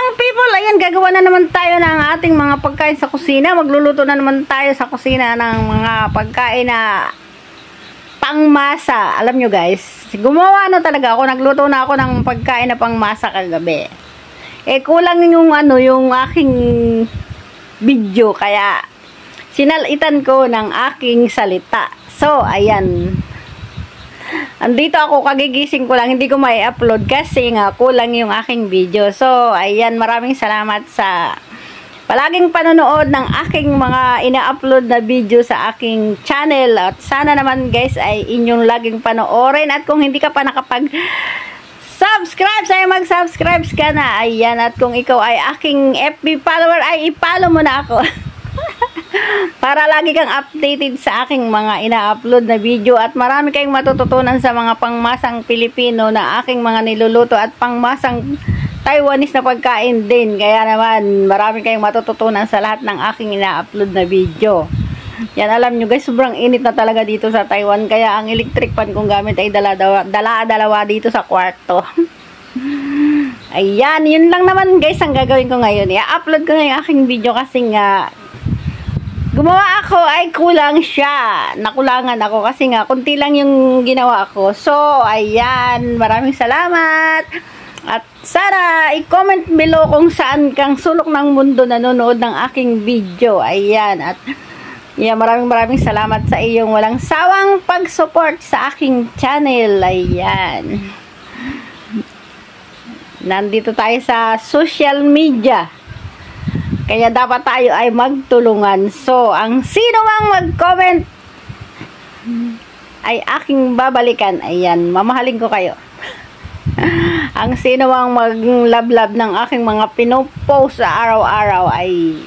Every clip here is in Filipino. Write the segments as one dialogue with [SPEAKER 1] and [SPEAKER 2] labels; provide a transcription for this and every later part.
[SPEAKER 1] Magandang people, ayan, gagawa na naman tayo ng ating mga pagkain sa kusina. Magluluto na naman tayo sa kusina ng mga pagkain na pangmasa. Alam nyo guys, gumawa na talaga ako, nagluto na ako ng pagkain na pangmasa kagabi. Kulang yung yung aking video, kaya sinalitan ko ng aking salita. So, ayan. Andito ako, kagigising ko lang, hindi ko may upload kasi nga kulang yung aking video. So, ayan, maraming salamat sa palaging panonood ng aking mga ina-upload na video sa aking channel. At sana naman guys ay inyong laging panoorin. At kung hindi ka pa nakapag-subscribe, ay mag-subscribe ka na. Ayan, at kung ikaw ay aking FB follower, ay i-follow mo na ako. Para lagi kang updated sa aking mga ina-upload na video at marami kayong matututunan sa mga pangmasang Pilipino na aking mga niluluto at pangmasang Taiwanese na pagkain din. Kaya naman marami kayong matututunan sa lahat ng aking ina-upload na video. Yan, alam nyo guys, sobrang init na talaga dito sa Taiwan, kaya ang electric fan kong gamit ay dala-dalawa dito sa kwarto. Ayan, yun lang naman guys ang gagawin ko ngayon. I-upload ko na yung aking video kasi nga gumawa ako ay kulang siya. Nakulangan ako kasi nga kunti lang yung ginawa ko. So, ayan. Maraming salamat. At sana i-comment below kung saan kang sulok ng mundo nanonood ng aking video. Ayan. At yeah, maraming salamat sa iyong walang sawang pag-support sa aking channel. Ayan. Nandito tayo sa social media. Kaya dapat tayo ay magtulungan. So, ang sino mang mag-comment ay aking babalikan. Ayan, mamahalin ko kayo. Ang sino mang mag-love ng aking mga pinopost sa araw-araw ay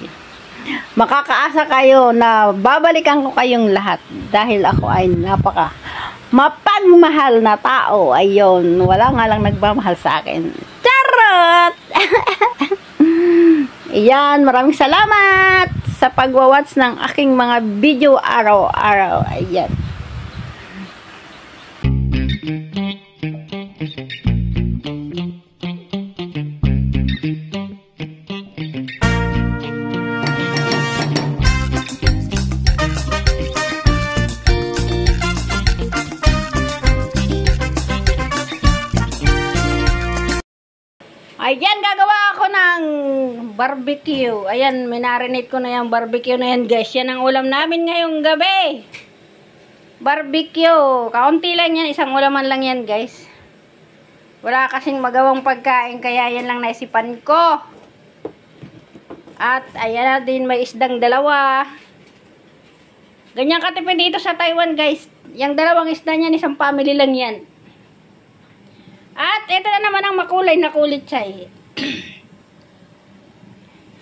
[SPEAKER 1] makakaasa kayo na babalikan ko kayong lahat. Dahil ako ay napaka mapagmahal na tao. Ayun, wala nga lang nagmamahal sa akin. Charot! Ayan, maraming salamat sa pagwa-watch ng aking mga video araw-araw. Ayan. Ayan, gagawa ako ng barbecue. Ayan, minarinate ko na yung barbecue na yan, guys. Yan ang ulam namin ngayong gabi. Barbecue. Kaunti lang yan. Isang ulaman lang yan, guys. Wala kasing magawang pagkain, kaya yan lang naisipan ko. At, ayan na din, may isdang dalawa. Ganyan katipid dito sa Taiwan, guys. Yung dalawang isda niyan, isang family lang yan. At ito na naman ang makulay na kulit siya eh.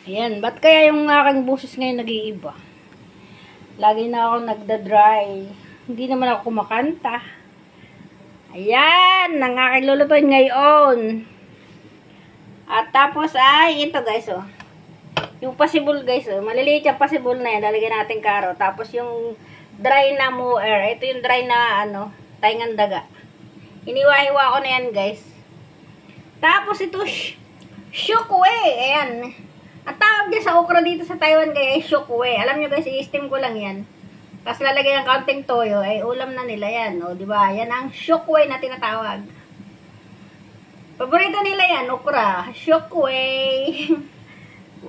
[SPEAKER 1] Ayan, ba't kaya yung aking busis ngayon nag-iiba? Lagi na ako nagda-dry. Hindi naman ako kumakanta. Ayan, ang aking lulutuin ngayon. At tapos ay, ito guys oh. Yung pasibol guys oh. Maliliit yung pasibol na yan. Lalagyan natin karo. Tapos yung dry na moer. Ito yung dry na taingan daga. Iniwa-hiwa ko na yan, guys. Tapos ito, shukwe. Ayan. Ang tawag niya sa okra dito sa Taiwan, kaya shukwe. Alam nyo, guys, i-steam ko lang yan. Tapos lalagay ng kaunting toyo. Ay, ulam na nila yan. O, diba? Yan ang shukwe na tinatawag. Paborito nila yan, okra. Shukwe.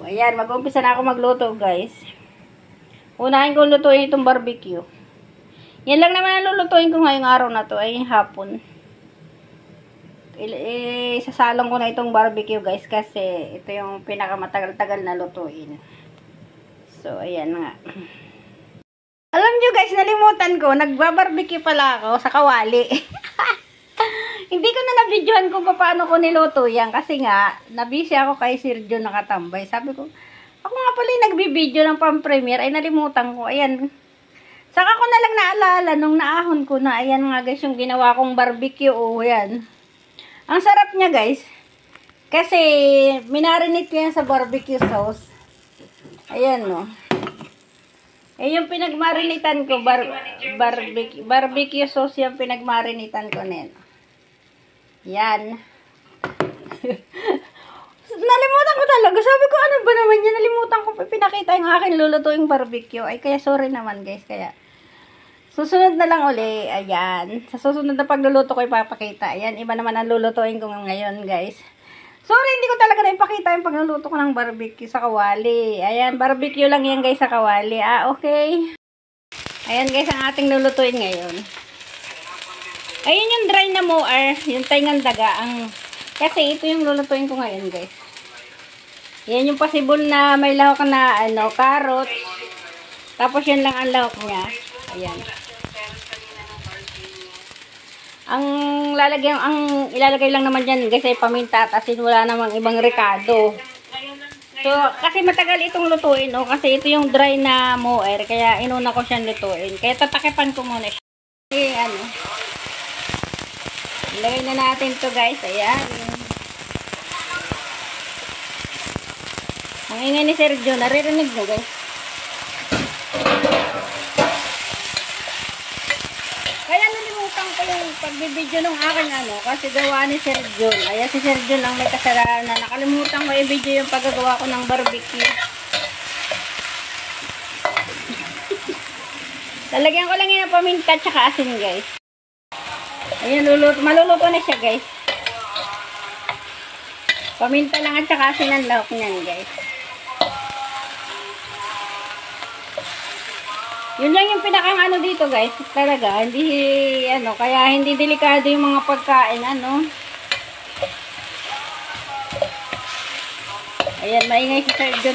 [SPEAKER 1] Ayan, mag-umpisa na ako magluto, guys. Unahin ko lutuin itong barbecue. Yan lang naman ang lulutuin ko ngayong araw na to ay hapon. Sasalong ko na itong barbecue guys kasi ito yung pinakamatagal-tagal na lutuin. So, ayan nga. Alam nyo guys, nalimutan ko, nagbabarbecue pala ako sa kawali. Hindi ko na na-videohan kung paano ko niluto yan kasi nga, nabisi ako kay Sir John nakatambay. Sabi ko, ako nga pala yung nagbibideo ng pang-premiere ay nalimutan ko. Ayan. Saka ko na lang naalala nung naahon ko na, ayan nga guys, yung ginawa kong barbecue, oh, yan. Ang sarap niya guys, kasi minarinate ko yan sa barbecue sauce. Ayan no. Yung pinagmarinitan ko, barbecue sauce yung pinagmarinitan ko na yan. Yan. Nalimutan ko pinakita yung akin lulutuing barbecue. Ay, kaya sorry naman guys. Kaya, susunod na lang uli. Ayan. Sa susunod na pagluluto ko ipapakita. Ayan, iba naman ang lulutuin ko ngayon guys. Sorry, hindi ko talaga naipakita yung pagluluto ko ng barbecue sa kawali. Ayan, barbecue lang yan guys sa kawali. Okay. Ayan guys, ang ating lulutuin ngayon. Ayun yung dry na moar, yung taingang daga. Kasi ito yung lulutuin ko ngayon guys. Yan yung possible na may lahok na carrot. Tapos yan lang ang lahok niya. Ayan. Ang ilalagay lang naman dyan guys ay paminta at asin, wala namang ibang rekado. So, kasi matagal itong lutuin, kasi ito yung dry na moer, kaya inuna ko siyang lutuin. Kaya tatakipan ko muna siya. Ilagay na natin to guys, ayan. Ang ingay ni Sergio, naririnig nyo guys. Kaya nalimutan ko yung pagbibideo ng aking kasi gawa ni Sergio. Ayan si Sergio lang may kasalanan. Nakalimutan ko i-video yung paggagawa ko ng barbecue. Lalagyan ko lang yun ng paminta tsaka asin guys. Ayan, maluluto na siya guys. Paminta lang at tsaka asin ang lahok niyan guys. Yun lang yung pinakang dito guys, talaga, hindi, kaya hindi delikado yung mga pagkain, Ayan, maingay si Sir John,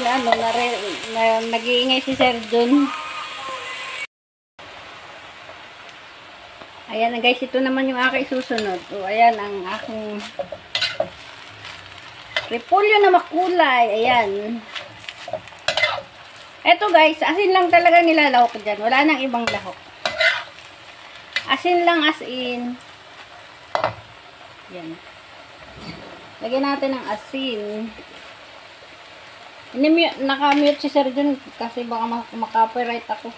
[SPEAKER 1] nag-iingay si Sir John. Ayan guys, ito naman yung aking susunod. Ayan, ang aking repolyo na makulay, ayan. Eto guys, asin lang talaga nilalahok ko dyan. Wala nang ibang lahok. Asin lang as in. Yan. Lagyan natin ng asin. Naka-mute si Sir John kasi baka makapiright ako.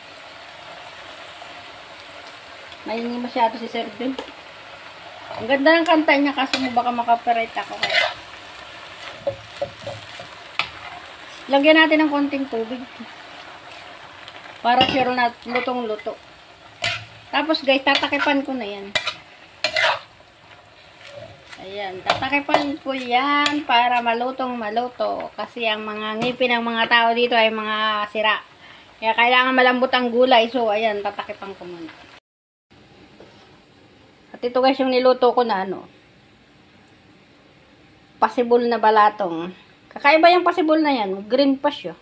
[SPEAKER 1] Maingay masyado si Sir John. Ang ganda ng kanta niya kasi baka makapiright ako. Lagyan natin ng konting tubig. Para sure na lutong-luto. Tapos guys, tatakipan ko na yan. Ayan, tatakipan ko yan para malutong-maluto. Kasi ang mga ngipin ng mga tao dito ay mga sira. Kaya kailangan malambot ang gulay. So, ayan, tatakipan ko muna. At ito guys, yung niluto ko na pasibol na balatong. Kakaiba yung pasibol na yan. Green pa siya.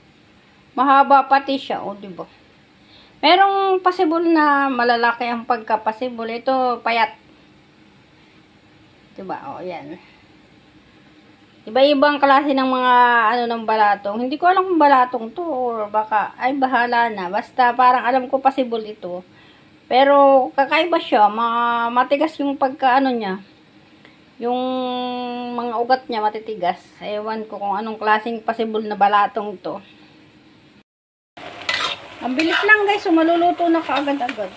[SPEAKER 1] Mahaba pati siya. O, diba? Merong pasibol na malalaki ang pagkapasibol. Ito, payat. Diba? O, yan. Iba-ibang klase ng mga, ng balatong. Hindi ko alam kung balatong to or baka, ay, bahala na. Basta, parang alam ko pasibol ito. Pero, kakaiba siya. Matigas yung niya. Yung mga ugat niya matitigas. Ewan ko kung anong klaseng pasibol na balatong to. Ang bilis lang guys, maluluto na kaagad-agad.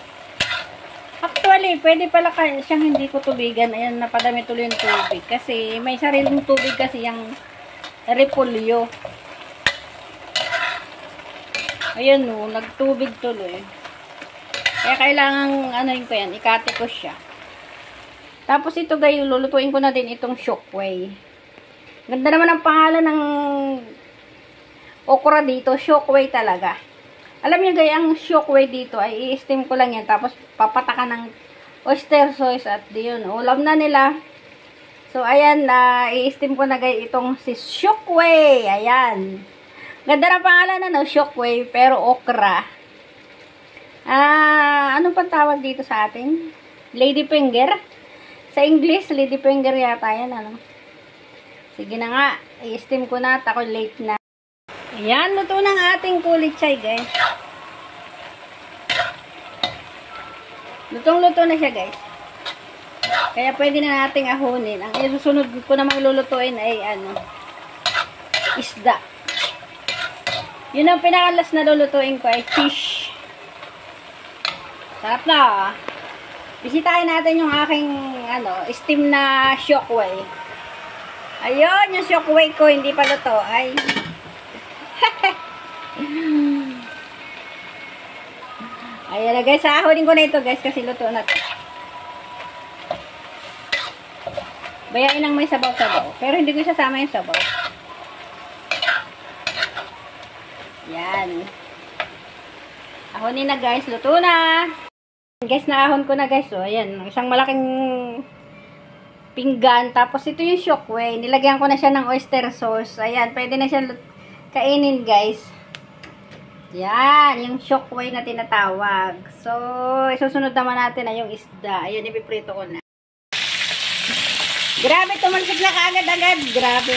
[SPEAKER 1] Actually, pwede pala siyang hindi ko tubigan. Ayan, napadami tuloy yung tubig. Kasi may sariling tubig kasi yung repolyo. Ayan nagtubig tuloy. Kaya kailangan, ko yan, ikati ko siya. Tapos ito guys, lulutuin ko na din itong Shockway. Ganda naman ang pangalan ng okra dito, Shockway talaga. Alam niyo guys, ang Shockway dito ay i-steam ko lang yan. Tapos papatakan ng oyster sauce at yun, ulam na nila. So ayan, i-steam ko na guys itong si Shockway. Ayan. Ganda na pangalan Shockway, pero okra. Ano pang tawag dito sa atin? Lady finger. Sa English, lady finger yata yan, Sige na nga, i-steam ko na at ako late na. Ayan, luto ng ating kulichay, guys. Lutong-luto na siya, guys. Kaya pwede na nating ahunin. Ang isusunod ko namang lulutuin ay, isda. Yun ang pinakalas na lulutuin ko ay fish. Sarap na, Bisitahin natin yung aking, steam na Shockway. Ayun, yung Shockway ko, hindi pa luto. Ay. Ayan na guys, ahunin ko na ito guys kasi luto na ito. Bayain ang may sabaw-sabaw. Pero hindi ko isasama yung sabaw. Yan. Ahunin na guys, luto na. Guys, naahon ko na guys. So, ayan, isang malaking pinggan. Tapos ito yung Shockway. Nilagyan ko na siya ng oyster sauce. Ayan, pwede na siya kainin guys. Yan, yung Shockway na tinatawag. So, isusunod naman natin na yung isda. Ayan, ipiprito ko na. Grabe, tumalsik na kaagad-agad. Grabe.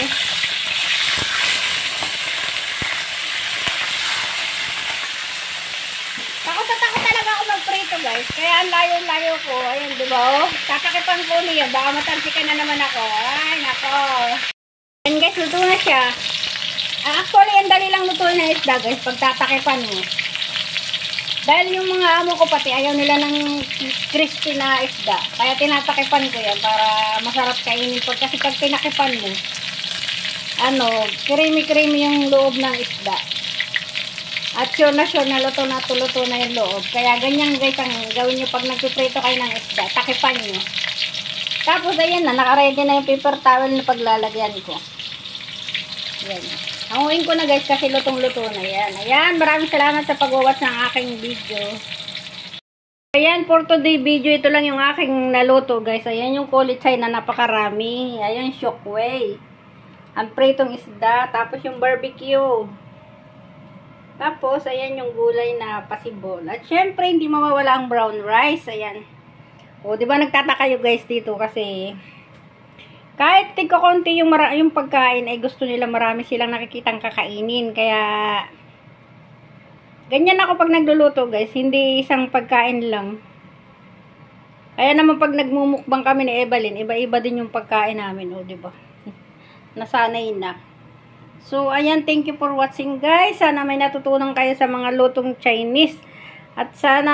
[SPEAKER 1] Takot talaga ako magprito guys. Kaya ang layo-layo ko. Ayan, di ba? Oh, tatakipan ko niya. Baka matansikan na naman ako. Ay, nako. Ayan guys, luto na siya. Actually, ang dali lang luto na isda guys. Pag tatakipan mo. Dahil yung mga amo ko pati, ayaw nila ng crispy na isda. Kaya tinatakipan ko yan para masarap kainin. Kasi pag tinakipan mo, creamy-creamy yung loob ng isda. At sure na luto na yung loob. Kaya ganyan guys ang gawin nyo pag nagpiprito kayo ng isda. Takipan nyo. Tapos ayan na, nakaready na yung paper towel na paglalagyan ko. Ayan. Hanguin ko na guys kasi lutong-luto na yan. Ayan, maraming salamat sa pag-watch ng aking video. Ayan, for today video, ito lang yung aking naluto guys. Ayan yung kulitsay na napakarami. Ayan, Shockway. Ang pritong isda. Tapos yung barbecue. Tapos, ayan yung gulay na pasibol. At syempre, hindi mawawala ang brown rice. Ayan. O, diba nagtataka kayo guys dito kasi kahit tigko-konti yung pagkain ay gusto nila marami silang nakikitang kakainin. Kaya ganyan ako pag nagluluto guys. Hindi isang pagkain lang. Kaya naman pag nagmumukbang kami ni Evelyn, iba-iba din yung pagkain namin. O, diba? Nasanay na. So, ayan, thank you for watching guys. Sana may natutunan kayo sa mga lutong Chinese. At sana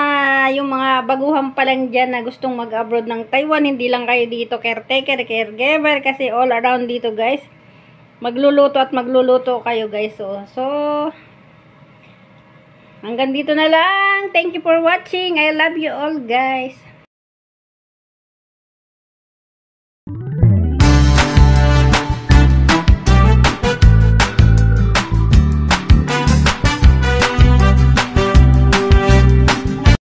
[SPEAKER 1] yung mga baguhan pa lang dyan na gustong mag-abroad ng Taiwan, hindi lang kayo dito caretaker, caregiver, kasi all around dito guys. Magluluto kayo guys. So, hanggang dito na lang. Thank you for watching. I love you all guys.